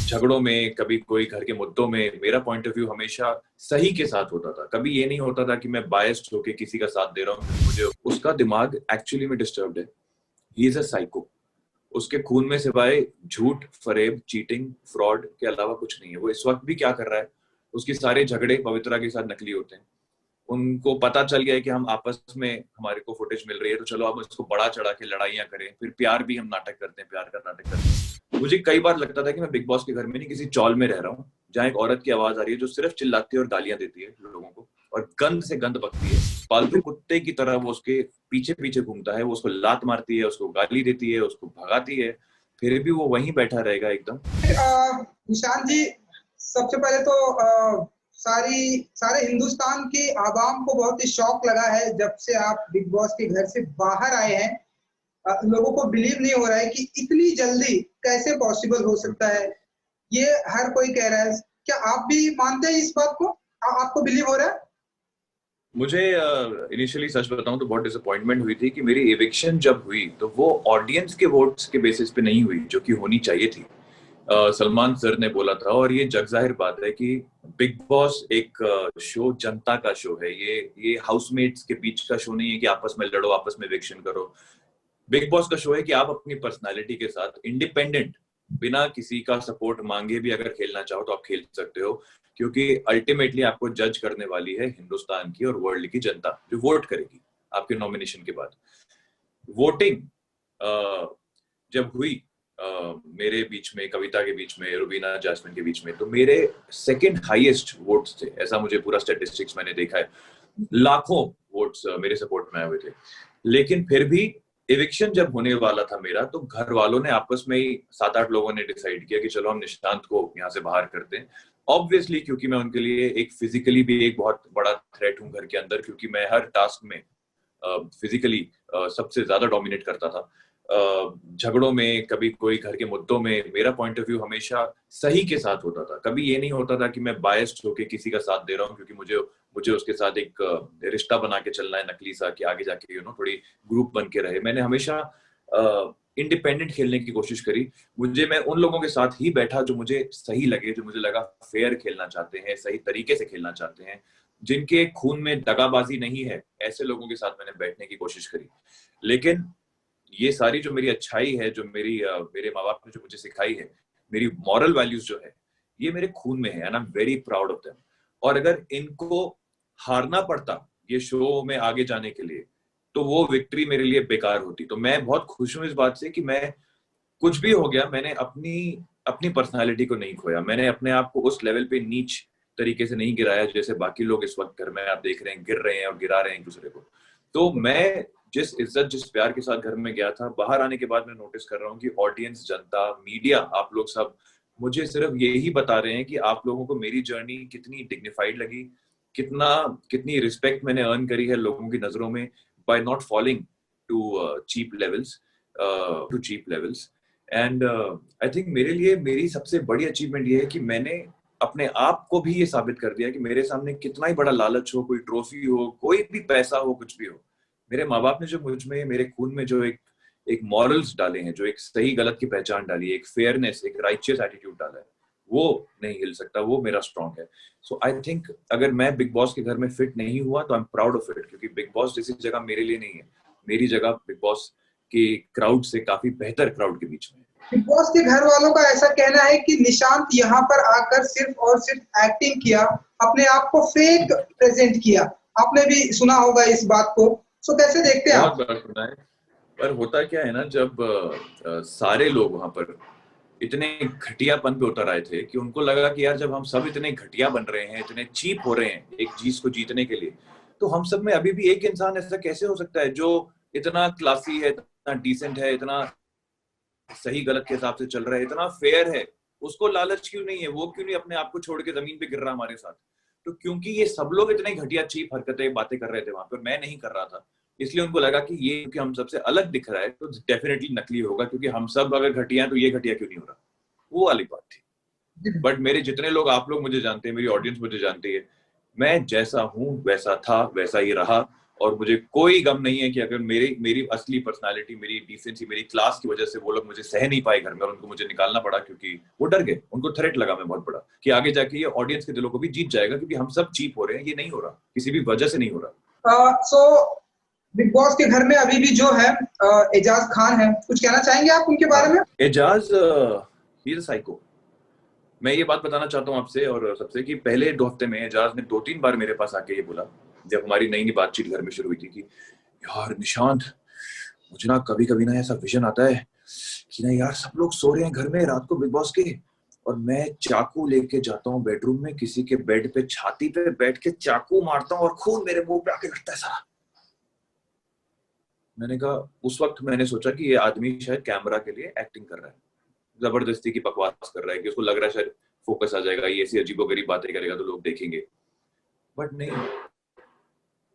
झगड़ों में, कभी कोई घर के मुद्दों में मेरा पॉइंट ऑफ व्यू हमेशा सही के साथ होता था। कभी ये नहीं होता था कि मैं बायस्ड होके किसी का साथ दे रहा हूँ। मुझे उसका दिमाग एक्चुअली में डिस्टर्ब्ड है। ही इज अ साइको। उसके खून में सिवाय झूठ, फरेब, चीटिंग, फ्रॉड के अलावा कुछ नहीं है। वो इस वक्त भी क्या कर रहा है, उसके सारे झगड़े पवित्रा के साथ नकली होते हैं। उनको पता चल गया है कि हम आपस में, हमारे को फुटेज मिल रही है, तो चलो अब इसको बड़ा चढ़ा के लड़ाइयां करें। फिर प्यार भी हम नाटक करते हैं, प्यार का नाटक करते हैं। मुझे कई बार लगता था कि मैं बिग बॉस के घर में नहीं, किसी चौल में रह रहा हूँ, जहाँ एक औरत की आवाज आ रही है जो सिर्फ चिल्लाती है और गालियां देती है लोगों को, और गंद से गंद बकती है। पालतू कुत्ते की तरह वो उसके पीछे पीछे घूमता है, वो उसको लात मारती है, उसको गाली देती है, उसको भगाती है, फिर भी वो वहीं बैठा रहेगा एकदम। निशांत जी, सबसे पहले तो सारे हिंदुस्तान के आवाम को बहुत ही शौक लगा है जब से आप बिग बॉस के घर से बाहर आए हैं। लोगों को बिलीव नहीं हो रहा है कि इतनी जल्दी कैसे पॉसिबल हो सकता है। ये हर कोई कह रहा है। क्या आप भी मानते हैं इस बात को? आपको बिलीव हो रहा है? मुझे इनिशियली सच बताऊं तो बहुत डिसअपॉइंटमेंट हुई थी कि मेरी एविक्शन जब हुई तो वो ऑडियंस के वोट्स के बेसिस पे नहीं हुई, जो कि होनी चाहिए थी। सलमान सर ने बोला था, और ये जग जाहिर बात है कि बिग बॉस एक शो जनता का शो है। ये हाउसमेट्स के बीच का शो नहीं है कि आपस में लड़ो, आपस में एविक्शन करो। बिग बॉस का शो है कि आप अपनी पर्सनालिटी के साथ इंडिपेंडेंट, बिना किसी का सपोर्ट मांगे भी अगर खेलना चाहो तो आप खेल सकते हो, क्योंकि अल्टीमेटली आपको जज करने वाली है हिंदुस्तान की और वर्ल्ड की जनता, जो वोट करेगी आपके नॉमिनेशन के बाद। वोटिंग जब हुई मेरे बीच में, कविता के बीच में, रुबीना जैस्मिन के बीच में, तो मेरे सेकंड हाईएस्ट वोट्स थे, ऐसा मुझे पूरा स्टैटिस्टिक्स मैंने देखा है। लाखों वोट्स मेरे सपोर्ट में आए हुए थे। लेकिन फिर भी एविक्शन जब होने वाला था मेरा, तो घर वालों ने आपस में ही 7-8 लोगों ने डिसाइड किया कि चलो हम निशांत को यहाँ से बाहर करते हैं। ऑब्वियसली क्योंकि मैं उनके लिए एक फिजिकली भी एक बहुत बड़ा थ्रेट हूँ घर के अंदर, क्योंकि मैं हर टास्क में फिजिकली सबसे ज्यादा डोमिनेट करता था। झगड़ों में, कभी कोई घर के मुद्दों में मेरा पॉइंट ऑफ व्यू हमेशा सही के साथ होता था। कभी ये नहीं होता था कि मैं बायस्ड होके किसी का साथ दे रहा हूँ, क्योंकि मुझे मुझे उसके साथ एक रिश्ता बना के चलना है नकली सा, कि आगे जाके थोड़ी ग्रुप बन के रहे। मैंने हमेशा इंडिपेंडेंट खेलने की कोशिश करी। मैं उन लोगों के साथ ही बैठा जो मुझे सही लगे, जो मुझे लगा फेयर खेलना चाहते हैं, सही तरीके से खेलना चाहते हैं, जिनके खून में दगाबाजी नहीं है, ऐसे लोगों के साथ मैंने बैठने की कोशिश करी। लेकिन ये सारी जो मेरी अच्छाई है, जो मेरे माँ बाप ने जो मुझे सिखाई है, मेरी मॉरल वैल्यूज जो है, ये मेरे खून में है, and I am very proud of them. और अगर इनको हारना पड़ता ये शो में आगे जाने के लिए, तो वो विक्ट्री मेरे लिए बेकार होती। तो मैं बहुत खुश हूं इस बात से कि मैं, कुछ भी हो गया, मैंने अपनी अपनी पर्सनालिटी को नहीं खोया। मैंने अपने आप को उस लेवल पे नीच तरीके से नहीं गिराया जैसे बाकी लोग इस वक्त घर में आप देख रहे हैं गिर रहे हैं और गिरा रहे हैं एक दूसरे को। तो मैं जिस इज्जत, जिस प्यार के साथ घर में गया था, बाहर आने के बाद मैं नोटिस कर रहा हूँ कि ऑडियंस, जनता, मीडिया, आप लोग सब मुझे सिर्फ यही बता रहे हैं कि आप लोगों को मेरी जर्नी कितनी डिग्निफाइड लगी, कितनी रिस्पेक्ट मैंने अर्न करी है लोगों की नजरों में, by not following to cheap levels. And I think मेरे लिए मेरी सबसे बड़ी अचीवमेंट ये है कि मैंने अपने आप को भी ये साबित कर दिया कि मेरे सामने कितना ही बड़ा लालच हो, कोई ट्रॉफी हो, कोई भी पैसा हो, कुछ भी हो, मेरे माँ बाप ने जो मुझ में, मेरे खून में जो एक एक मॉरल्स डाले हैं, जो एक सही गलत की पहचान डाली है, एक फेयरनेस, एक राइचियस एटीट्यूड डाला है, वो नहीं हिल सकता, वो मेरा स्ट्रॉन्ग है। सो आई थिंक अगर मैं बिग बॉस के घर में फिट नहीं हुआ तो I am proud of it, क्योंकि बिग बॉस जैसी जगह मेरे लिए नहीं है। मेरी जगह बिग बॉस के क्राउड से काफी बेहतर क्राउड के बीच में। बिग बॉस के घर वालों का ऐसा कहना है कि निशांत यहाँ पर आकर सिर्फ और सिर्फ एक्टिंग किया, अपने आप को फेक प्रेजेंट किया। आपने भी सुना होगा इस बात को। सो कैसे देखते हैं आप? बहुत बार सुना है, पर होता क्या है ना, जब सारे लोग वहां पर इतने घटियापन पे उतर आए थे कि उनको लगा कि यार जब हम सब इतने घटिया बन रहे हैं, इतने चीप हो रहे हैं एक चीज को जीतने के लिए, तो हम सब में अभी भी एक इंसान ऐसा कैसे हो सकता है जो इतना क्लासी है, इतना डिसेंट है, इतना सही गलत के हिसाब से चल रहा है, इतना फेयर है। उसको लालच क्यों नहीं है? वो क्यों नहीं अपने आप को छोड़ के जमीन पे गिर रहा हमारे साथ? तो क्योंकि ये सब लोग इतने घटिया चीप हरकतें, बातें कर रहे थे वहां पर, मैं नहीं कर रहा था, इसलिए उनको लगा कि ये क्योंकि हम सबसे अलग दिख रहा है तो डेफिनेटली नकली होगा, क्योंकि हम सब अगर घटिया हैं तो ये घटिया क्यों नहीं हो रहा? वो वाली बात थी। बट मेरे जितने लोग, आप लोग मुझे जानते हैं, मेरी ऑडियंस मुझे जानती है, मैं जैसा हूं वैसा था, वैसा ही रहा, और मुझे कोई गम नहीं है कि अगर मेरी असली पर्सनालिटी, मेरी डिसेंसी, मेरी क्लास की वजह से वो लोग मुझे सह नहीं पाए घर में और उनको मुझे निकालना पड़ा, क्योंकि वो डर गए, उनको थ्रेट लगा मैं बहुत बड़ा कि आगे जाके ये ऑडियंस के दिलों को भी जीत जाएगा, क्योंकि हम सब चीप हो रहे हैं, ये नहीं हो रहा, किसी भी वजह से नहीं हो रहा। सो बिग बॉस के घर में अभी भी जो है एजाज खान है, कुछ कहना चाहेंगे आप उनके बारे में? Eijaz he is a psycho. मैं ये बात बताना चाहता हूँ आपसे और सबसे कि पहले 2 हफ्ते में एजाज ने 2-3 बार मेरे पास आके ये बोला, जब हमारी नई नई बातचीत घर में शुरू हुई थी, कि यार निशांत, मुझे ना कभी कभी ना ऐसा विजन आता है कि ना यार सब लोग सो रहे हैं घर में रात को बिग बॉस के, और मैं चाकू लेके जाता हूँ बेडरूम में, किसी के बेड पे छाती पे बैठ के चाकू मारता हूँ और खून मेरे मुंह पे आके लगता है सारा। मैंने कहा, उस वक्त मैंने सोचा कि ये आदमी शायद कैमरा के लिए एक्टिंग कर रहा है, जबरदस्ती की बकवास कर रहा है, कि उसको लग रहा है शायद फोकस आ जाएगा, ये ऐसी अजीबोगरीब बातें करेगा तो लोग देखेंगे। बट नहीं,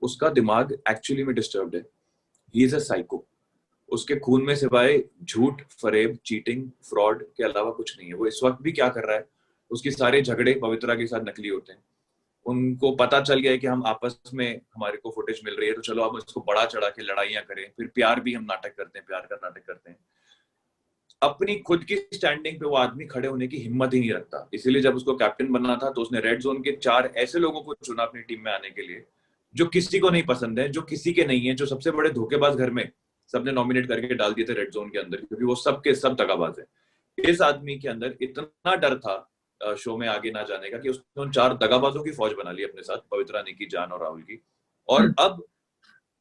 उसका दिमाग एक्चुअली में डिस्टर्ब्ड है। ही इज अ साइको। उसके खून में सिवाय झूठ, फरेब, चीटिंग, फ्रॉड के अलावा कुछ नहीं है। वो इस वक्त भी क्या कर रहा है, उसके सारे झगड़े पवित्रा के साथ नकली होते हैं। उनको पता चल गया है कि हम आपस में, हमारे को फुटेज मिल रही है, तो चलो अब इसको बड़ा चढ़ा के लड़ाइयां करें, फिर प्यार भी हम नाटक करते हैं, प्यार का नाटक करते हैं। अपनी खुद की स्टैंडिंग पे वो आदमी खड़े होने की हिम्मत ही नहीं रखता। इसीलिए जब उसको कैप्टन बनना था तो उसने रेड जोन के 4 ऐसे लोगों को चुना अपनी टीम में आने के लिए, जो किसी को नहीं पसंद है, जो किसी के नहीं है, जो सबसे बड़े धोखेबाज घर में सबने नॉमिनेट करके डाल दिए थे रेड जोन के अंदर, क्योंकि वो सबके सब दगाबाज है। इस आदमी के अंदर इतना डर था शो में आगे ना जाने का, कि उसने उन 4 दगाबाजों की फौज बना ली अपने साथ, पवित्रा, निकी, जान और राहुल की। और अब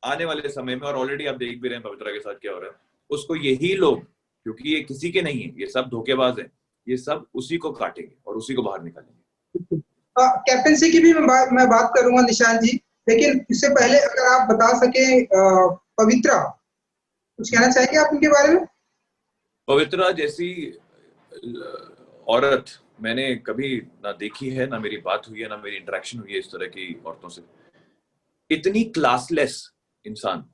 आने वाले समय में, और ऑलरेडी आप देख भी रहे हैं पवित्रा के साथ क्या हो रहा है, उसको यही लोग, क्योंकि ये किसी के नहीं है, ये सब धोखेबाज हैं, ये सब उसी को काटेंगे और उसी को बाहर निकालेंगे। कैप्टनसी की भी मैं बात करूंगा निशांत जी, लेकिन इससे पहले अगर आप बता सके पवित्रा, कुछ कहना चाहेंगे आप उनके बारे में? पवित्रा जैसी औरत मैंने कभी ना देखी है, ना मेरी बात हुई है, ना मेरी इंटरेक्शन हुई है इस तरह की औरतों से। इतनी क्लासलेस इंसान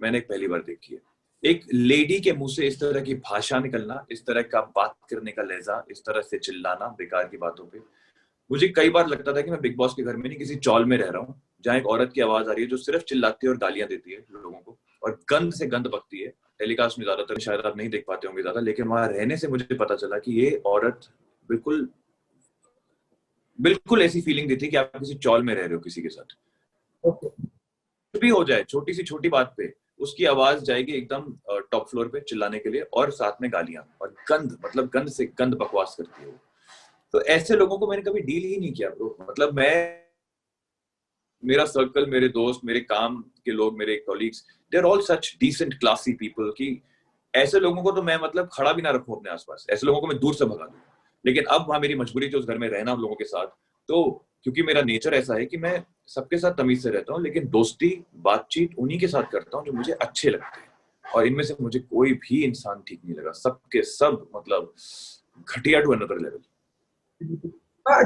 मैंने पहली बार देखी है। एक लेडी के मुंह से इस तरह की भाषा निकलना, इस तरह का बात करने का लहजा, इस तरह से चिल्लाना बेकार की बातों पे। मुझे कई बार लगता था कि मैं बिग बॉस के घर में नहीं, किसी चौल में रह रहा हूँ, जहाँ एक औरत की आवाज आ रही है जो सिर्फ चिल्लाती है और गालियां देती है लोगों को, और गंद से गंद बकती है। टेलीकास्ट में ज्यादातर शायद आप नहीं देख पाते होंगे ज्यादा, लेकिन वहां रहने से मुझे पता चला कि ये औरत बिल्कुल बिल्कुल ऐसी फीलिंग देती है कि आप किसी चौल में रह रहे हो किसी के साथ। कुछ भी हो जाए, छोटी सी छोटी बात पे उसकी आवाज जाएगी एकदम टॉप फ्लोर पे चिल्लाने के लिए, और साथ में गालियां और गंद, मतलब गंद से गंद बकवास करती है वो। तो ऐसे लोगों को मैंने कभी डील ही नहीं किया ब्रो। मतलब मेरा सर्कल, मेरे दोस्त, मेरे काम के लोग, मेरे colleagues, they are all such decent classy people, कि ऐसे लोगों को तो मैं मतलब खड़ा भी ना रखूं अपने आसपास, ऐसे लोगों को मैं दूर से भगा दूं। लेकिन अब वहां मेरी मजबूरी थी उस घर में रहना उन लोगों के साथ, तो क्योंकि मेरा नेचर ऐसा है कि मैं सबके साथ तमीज से रहता हूँ, लेकिन दोस्ती बातचीत उन्हीं के साथ करता हूँ जो मुझे अच्छे लगते हैं, और इनमें से मुझे कोई भी इंसान ठीक नहीं लगा। सबके सब मतलब घटिया टू अनदर लेवल।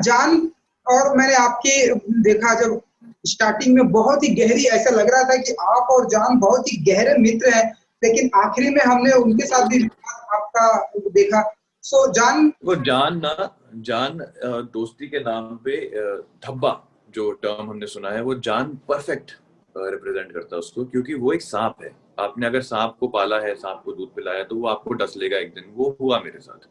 जान, और मैंने आपके देखा जब स्टार्टिंग में बहुत ही गहरी, ऐसा लग रहा था कि आप और जान बहुत ही गहरे मित्र हैं, लेकिन आखिरी में हमने उनके साथ भी आपका देखा। सो जान, वो जान ना, जान दोस्ती के नाम पे धब्बा जो टर्म हमने सुना है, वो जान परफेक्ट रिप्रेजेंट करता है उसको, क्योंकि वो एक सांप है। आपने अगर सांप को पाला है, सांप को दूध पिलाया, तो वो आपको डस लेगा एक दिन। वो हुआ मेरे साथ।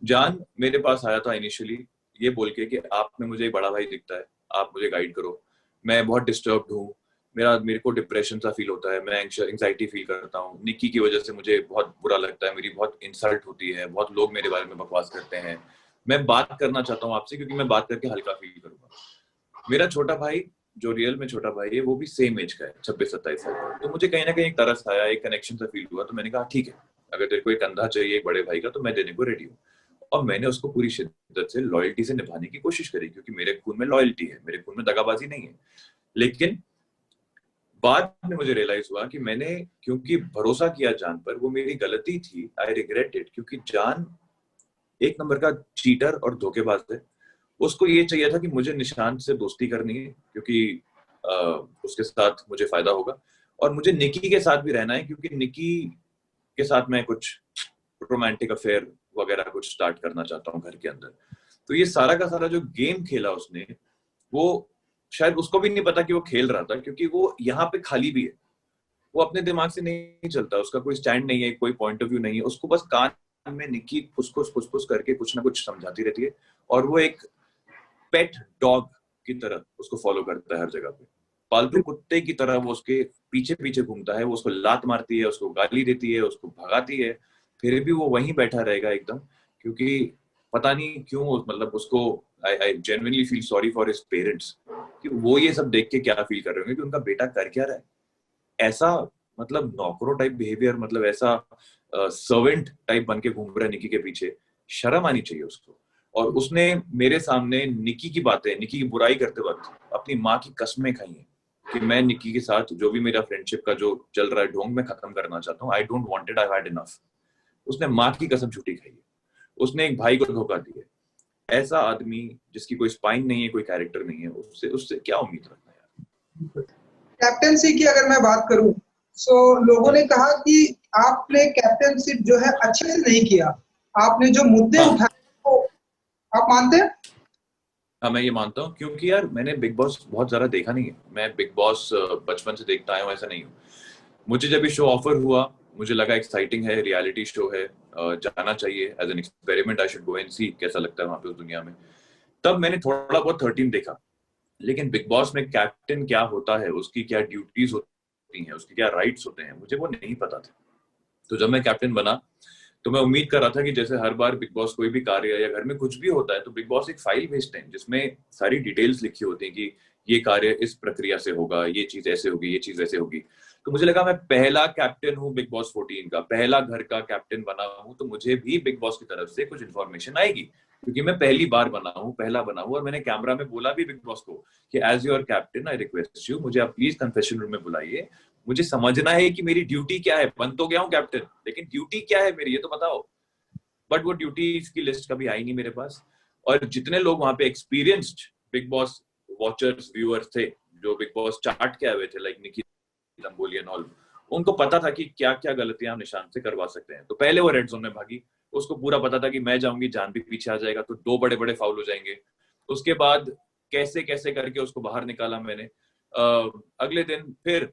जान मेरे पास आया था इनिशियली ये बोल के कि आप में मुझे एक बड़ा भाई दिखता है, आप मुझे गाइड करो, मैं बहुत डिस्टर्ब्ड हूँ, मेरे को डिप्रेशन सा फील होता है, मैं एंग्जाइटी फील करता हूँ, निक्की की वजह से मुझे बहुत बुरा लगता है, मेरी बहुत इंसल्ट होती है, बहुत लोग मेरे बारे में बकवास करते हैं, मैं बात करना चाहता हूँ आपसे, क्योंकि मैं बात करके हल्का फील करूंगा। मेरा छोटा भाई, जो रियल में छोटा भाई है, वो भी सेम एज का है, 26-27 साल का। तो मुझे कहीं ना कहीं एक तरस आया, एक कनेक्शन सा फील हुआ, तो मैंने कहा ठीक है, अगर तेरे को एक कंधा चाहिए एक बड़े भाई का, तो मैं देने को रेडी हूँ। और मैंने उसको पूरी शिद्दत से लॉयल्टी से निभाने की कोशिश करी, क्योंकि मेरे खून में लॉयल्टी है, मेरे खून में दगाबाजी नहीं है। लेकिन बाद में मुझे रियलाइज हुआ कि मैंने क्योंकि भरोसा किया जान पर, वो मेरी गलती थी, आई रिग्रेट इट, क्योंकि जान एक नंबर का चीटर और धोखेबाज है। उसको ये चाहिए था कि मुझे निशांत से दोस्ती करनी है, क्योंकि उसके साथ मुझे फायदा होगा, और मुझे निकी के साथ भी रहना है, क्योंकि निकी के साथ मैं कुछ रोमांटिक अफेयर वगैरह कुछ स्टार्ट करना चाहता हूँ घर के अंदर। तो ये सारा का सारा जो गेम खेला उसने, वो शायद उसको भी नहीं पता कि वो खेल रहा था, क्योंकि वो यहाँ पे खाली भी है, वो अपने दिमाग से नहीं चलता, उसका कोई स्टैंड नहीं है, कोई पॉइंट ऑफ व्यू नहीं है, उसको बस कान में निकी फुसफुस करके कुछ ना कुछ समझाती रहती है, और वो एक पेट डॉग की तरह उसको फॉलो करता है हर जगह पे, पालतू कुत्ते की तरह वो उसके पीछे पीछे घूमता है, वो उसको लात मारती है, उसको गाली देती है, उसको भगाती है, फिर भी वो वहीं बैठा रहेगा एकदम, क्योंकि पता नहीं क्यों, मतलब उसको I genuinely feel sorry for his parents कि वो ये सब देख के क्या फील कर रहे होंगे कि उनका बेटा कर क्या रहा है, ऐसा मतलब नौकरों टाइप बिहेवियर, मतलब ऐसा सर्वेंट टाइप बन के घूम रहा है निकी के पीछे, शर्म आनी चाहिए उसको। और उसने मेरे सामने निकी की बातें, निकी की बुराई करते वक्त अपनी माँ की कसमें खाई हैं कि मैं निकी के साथ जो भी मेरा फ्रेंडशिप का जो चल रहा है ढोंग में खत्म करना चाहता हूँ, I don't want it, I had enough. उसने माँ की कसम झूठी खाई है, उसने एक भाई को धोखा दिया। ऐसा आदमी जिसकी कोई स्पाइन नहीं है, कोई कैरेक्टर नहीं है, उससे उससे क्या उम्मीद रखना यार। कैप्टनसी की अगर मैं बात करूं, तो लोगों ने कहा कि आपने कैप्टनशिप जो है अच्छे से नहीं किया, आपने जो मुद्दे उठाए वो आप मानते हैं? हाँ, मैं ये मानता हूँ, क्योंकि यार मैंने बिग बॉस बहुत ज्यादा देखा नहीं है, मैं बिग बॉस बचपन से देखता आया हूँ, ऐसा नहीं हूँ। मुझे जब ये शो ऑफर हुआ, मुझे लगा एक्साइटिंग है, रियलिटी शो है, जाना चाहिए as an experiment, I should go and see कैसा लगता है वहां पे उस दुनिया में। तब मैंने थोड़ा बहुत 13 देखा, लेकिन बिग बॉस में कैप्टन क्या होता है, उसकी क्या ड्यूटीज होती हैं, उसके क्या राइट्स होते हैं, मुझे वो नहीं पता था। तो जब मैं कैप्टन बना तो मैं उम्मीद कर रहा था कि जैसे हर बार बिग बॉस कोई भी कार्य या घर में कुछ भी होता है तो बिग बॉस एक फाइल भेजते हैं जिसमें सारी डिटेल्स लिखी होती हैं कि ये कार्य इस प्रक्रिया से होगा, ये चीज ऐसे होगी, ये चीज ऐसे होगी। तो मुझे लगा मैं पहला कैप्टन हूँ बिग बॉस 14 का, पहला घर का कैप्टन बना हूँ, तो मुझे भी बिग बॉस की तरफ से कुछ इन्फॉर्मेशन आएगी, क्योंकि मैं पहली बार बना हूँ, पहला बना हूँ। और मैंने कैमरा में बोला भी बिग बॉस को कि as your captain I request you, मुझे आप प्लीज कन्फेशन रूम में बुलाइए, मुझे समझना है कि मेरी ड्यूटी क्या है। बन तो गया हूँ कैप्टन, लेकिन ड्यूटी क्या है मेरी, ये तो बताओ। बट वो ड्यूटीज की लिस्ट कभी आई नहीं मेरे पास। और जितने लोग वहां पे experienced big boss watchers viewers थे, जो बिग बॉस चार्ट के आए हुए थे, लाइक निकी लंबोली एंड ऑल, उनको पता था कि क्या क्या गलतियां हम निशांत से करवा सकते हैं। तो पहले वो रेड जोन में भागी, उसको पूरा पता था कि मैं जाऊंगी, जान भी पीछे आ जाएगा, तो 2 बड़े बड़े फाउल हो जाएंगे। उसके बाद कैसे कैसे करके उसको बाहर निकाला मैंने। अगले दिन फिर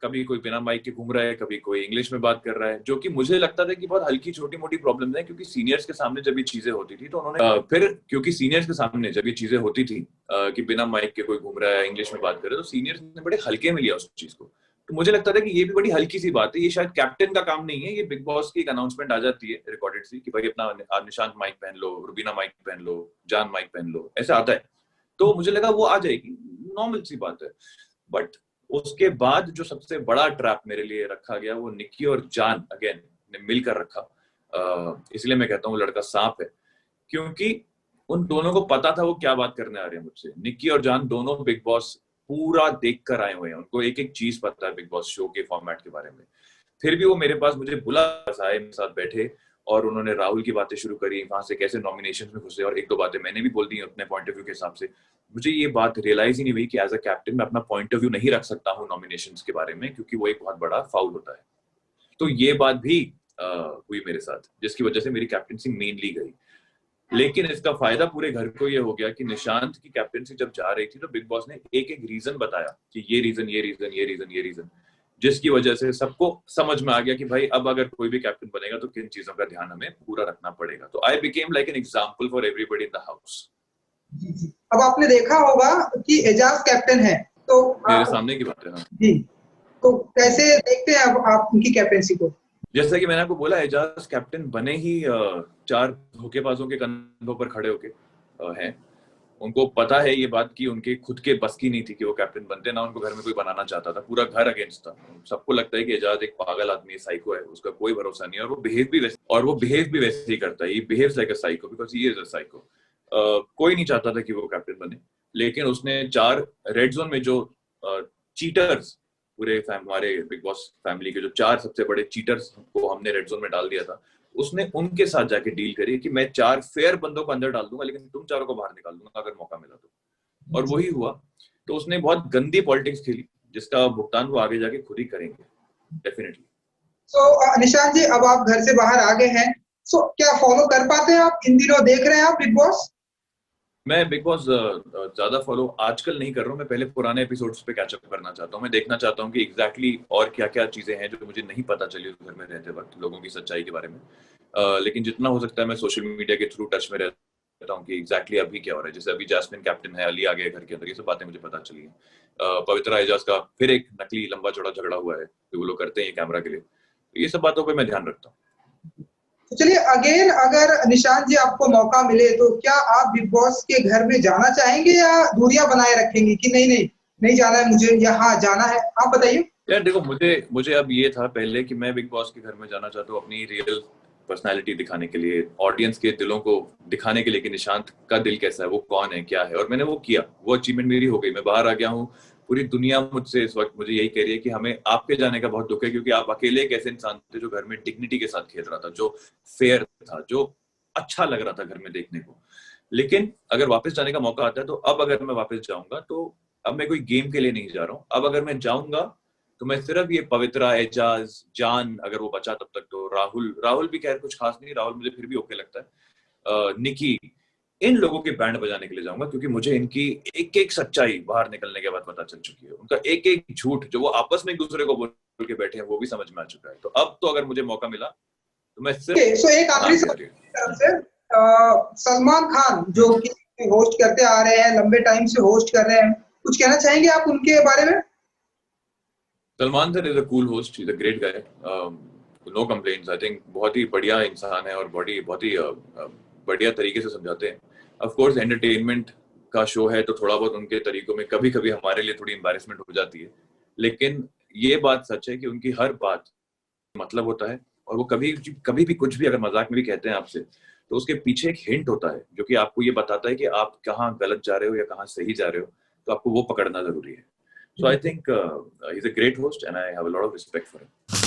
कभी कोई बिना माइक के घूम रहा है, कभी कोई इंग्लिश में बात कर रहा है, जो कि मुझे लगता था कि बहुत हल्की छोटी मोटी प्रॉब्लम है, क्योंकि सीनियर्स के सामने जब ये चीजें होती थी तो उन्होंने फिर क्योंकि सीनियर्स के सामने जब ये चीजें होती थी कि बिना माइक के कोई घूम रहा है, इंग्लिश में बात कर रहा है, तो सीनियर्स ने बड़े हल्के में लिया उस चीज को। तो मुझे लगता था कि ये भी बड़ी हल्की सी बात है, ये शायद कैप्टन का काम नहीं है, ये बिग बॉस की एक अनाउंसमेंट आ जाती है रिकॉर्डेड सी कि भाई अपना निशांत माइक पहन लो, रुबीना माइक पहन लो, जान माइक पहन लो, ऐसा आता है। तो मुझे लगा वो आ जाएगी, नॉर्मल सी बात है। बट उसके बाद जो सबसे बड़ा ट्रैप मेरे लिए रखा गया, वो निकी और जान अगेन ने मिलकर रखा। इसलिए मैं कहता हूँ लड़का सांप है, क्योंकि उन दोनों को पता था वो क्या बात करने आ रहे हैं मुझसे। निकी और जान दोनों बिग बॉस पूरा देख कर आए हुए हैं, उनको एक एक चीज पता है बिग बॉस शो के फॉर्मेट के बारे में। फिर भी वो मेरे पास मुझे बुला आए, मेरे साथ बैठे, और उन्होंने राहुल की बातें शुरू करी, वहां से कैसे नॉमिनेशन में घुसे, और 1-2 बातें मैंने भी बोल दी अपने पॉइंट ऑफ व्यू के हिसाब से। मुझे ये बात रियलाइज ही नहीं हुई कि एज अ कैप्टन मैं अपना पॉइंट ऑफ व्यू नहीं रख सकता हूँ नॉमिनेशंस के बारे में, क्योंकि वो एक बहुत बड़ा फाउल होता है। तो ये बात भी हुई मेरे साथ, जिसकी वजह से मेरी कैप्टनसी मेनली गई। लेकिन इसका फायदा पूरे घर को ये हो गया कि निशांत की कैप्टनसी जब जा रही थी तो बिग बॉस ने एक एक रीजन बताया कि ये रीजन, ये रीजन, ये रीजन, ये रीजन, जिसकी वजह से सबको समझ में आ गया कि भाई अब अगर कोई भी कैप्टन बनेगा तो किन चीजों का ध्यान हमें पूरा रखना पड़ेगा। तो I became like an example for everybody in the house. अब आपने देखा होगा कि एजाज कैप्टन है, तो मेरे सामने की बात है। हाँ जी, तो कैसे देखते हैं आप उनकी कैप्टनसी को? जैसा कि मैंने आपको बोला, एजाज कैप्टन बने ही 4 धोखेबाजों के कंधों पर खड़े होके हैं। उनको पता है ये बात कि उनके खुद के बस की नहीं थी कि वो कैप्टन बनते, ना उनको घर में कोई बनाना चाहता था, पूरा घर अगेंस्ट था। सबको लगता है कि एजाज एक पागल आदमी है, साइको है, उसका कोई भरोसा नहीं है, और वो बिहेव भी वैसे ही करता है। He behaves like a psycho because he is a psycho. कोई नहीं चाहता था कि वो कैप्टन बने, लेकिन उसने 4 रेड जोन में जो चीटर्स, पूरे हमारे बिग बॉस फैमिली के जो 4 सबसे बड़े चीटर्स को हमने रेड जोन में डाल दिया था, उसने उनके साथ जाके डील करी कि मैं 4 फेयर बंदों को अंदर डाल दूंगा, लेकिन तुम चारों को बाहर निकाल दूंगा अगर मौका मिला तो। और वही हुआ। तो उसने बहुत गंदी पॉलिटिक्स खेली, जिसका भुगतान वो आगे जाके खुद ही करेंगे डेफिनेटली। तो निशांत जी, अब आप घर से बाहर आ गए हैं, सो क्या फॉलो कर पाते हैं आप? इन दिनों देख रहे हैं आप बिग बॉस? मैं बिग बॉस ज्यादा फॉलो आजकल नहीं कर रहा हूँ। मैं पहले पुराने एपिसोड्स पे कैचअप करना चाहता हूँ। मैं देखना चाहता हूँ कि एग्जैक्टली और क्या क्या चीजें हैं जो मुझे नहीं पता चली उस घर में रहते वक्त, लोगों की सच्चाई के बारे में। लेकिन जितना हो सकता है मैं सोशल मीडिया के थ्रू टच में रहता हूँ कि एग्जैक्टली अभी क्या हो रहा है। जैसे अभी जैस्मिन कैप्टन है, अली आ गया घर के अंदर, ये सब बातें मुझे पता चली है। पवित्रा एजाज का फिर एक नकली लंबा चौड़ा झगड़ा हुआ है जो वो लोग करते हैं कैमरा के लिए। तो ये सब बातों पर मैं ध्यान रखता हूँ। तो चलिए, अगेन अगर निशांत जी आपको मौका मिले तो क्या आप बिग बॉस के घर में जाना चाहेंगे या दूरियां बनाए रखेंगे कि नहीं नहीं नहीं जाना है मुझे या हाँ जाना है? आप बताइए। यार देखो, मुझे मुझे अब ये था पहले कि मैं बिग बॉस के घर में जाना चाहता हूँ अपनी रियल पर्सनालिटी दिखाने के लिए, ऑडियंस के दिलों को दिखाने के लिए कि निशांत का दिल कैसा है, वो कौन है, क्या है। और मैंने वो किया, वो अचीवमेंट मेरी हो गई। मैं बाहर आ गया हूँ। पूरी दुनिया मुझसे इस वक्त मुझे यही कह रही है कि हमें आपके जाने का बहुत दुख है, क्योंकि आप अकेले एक ऐसे इंसान थे जो घर में डिग्निटी के साथ खेल रहा था, जो फेयर था, जो अच्छा लग रहा था घर में देखने को। लेकिन अगर वापस जाने का मौका आता है, तो अब अगर मैं वापस जाऊंगा तो अब मैं कोई गेम के लिए नहीं जा रहा हूँ। अब अगर मैं जाऊंगा तो मैं सिर्फ ये पवित्रा, एजाज, जान अगर वो बचा तब तक, तो राहुल, राहुल भी खैर कुछ खास नहीं, राहुल मुझे फिर भी ओके लगता है, निकी, इन लोगों के बैंड बजाने के लिए जाऊंगा, क्योंकि मुझे इनकी एक एक सच्चाई बाहर निकलने के बाद पता चल चुकी है। उनका एक एक झूठ जो वो आपस में एक दूसरे को बोल के बैठे हैं, वो भी समझ में आ चुका है। तो अब तो अगर मुझे मौका मिला तो मैं सिर्फ सो एक हाँ आखिरी कह सवाल रही हूँ। मेरी तरफ से, सलमान खान जो कि होस्ट करते आ रहे हैं, लंबे टाइम से होस्ट कर रहे हैं, कुछ कहना चाहेंगे आप उनके बारे में? Salman sir is a cool host, is a great guy, no complaints. I think बहुत ही बढ़िया इंसान है और बहुत ही बढ़िया तरीके से समझाते हैं। ऑफ कोर्स एंटरटेनमेंट का शो है, तो थोड़ा बहुत उनके तरीकों में कभी कभी हमारे लिए थोड़ी एम्बैरेसमेंट हो जाती है, लेकिन ये बात सच है कि उनकी हर बात मतलब होता है। और वो कभी कभी भी कुछ भी अगर मजाक में भी कहते हैं आपसे, तो उसके पीछे एक हिंट होता है जो कि आपको ये बताता है कि आप कहाँ गलत जा रहे हो या कहाँ सही जा रहे हो। तो आपको वो पकड़ना जरूरी है। So I think he's a great host and I have a lot of respect for him.